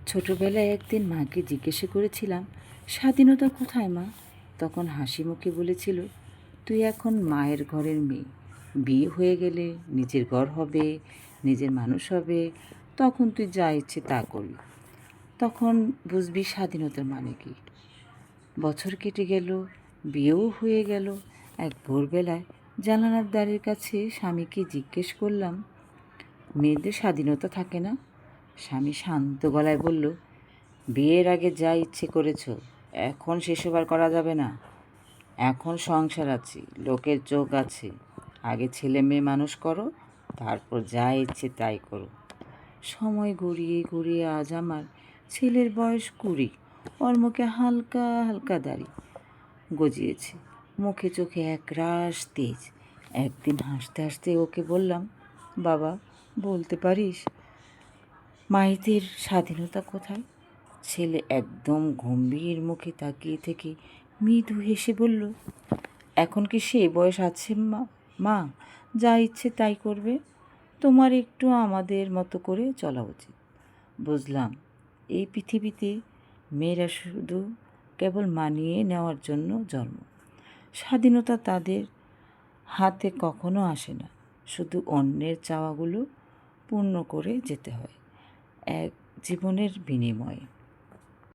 ছোটবেলায় একদিন মাকে জিজ্ঞেস করেছিলাম, স্বাধীনতা কোথায় মা? তখন হাসি মুখে বলেছিল, তুই এখন মায়ের ঘরের মেয়ে, বিয়ে হয়ে গেলে নিজের ঘর হবে, নিজের মানুষ হবে, তখন তুই যা ইচ্ছে তা করবি, তখন বুঝবি স্বাধীনতার মানে কি। বছর কেটে গেল, বিয়েও হয়ে গেল। এক ভোরবেলায় জানালার দ্বারের কাছে স্বামীকে জিজ্ঞেস করলাম, মেয়েদের স্বাধীনতা থাকে না? স্বামী শান্ত গলায় বলল, বিয়ের আগে যা ইচ্ছে করেছ, এখন সেসব আর করা যাবে না। এখন সংসার আছে, লোকের চোখ আছে, আগে ছেলে মেয়ে মানুষ করো, তারপর যা ইচ্ছে তাই করো। সময় গড়িয়ে গড়িয়ে আজ আমার ছেলের বয়স 20, ওর মুখে হালকা হালকা দাড়ি গজিয়েছে, মুখে চোখে একরাশ তেজ। একদিন হাসতে হাসতে ওকে বললাম, বাবা, বলতে পারিস মায়েদের স্বাধীনতা কোথায়? ছেলে একদম গম্ভীর মুখে তাকিয়ে থেকে মৃদু হেসে বলল, এখন কি সে বয়স আছে মা যা ইচ্ছে তাই করবে? তোমার একটু আমাদের মতো করে চলা উচিত। বুঝলাম, এই পৃথিবীতে মেয়েরা শুধু কেবল মানিয়ে নেওয়ার জন্য জন্ম। স্বাধীনতা তাদের হাতে কখনো আসে না, শুধু অন্যের চাওয়াগুলো পূর্ণ করে যেতে হয় এক জীবনের বিনিময়ে।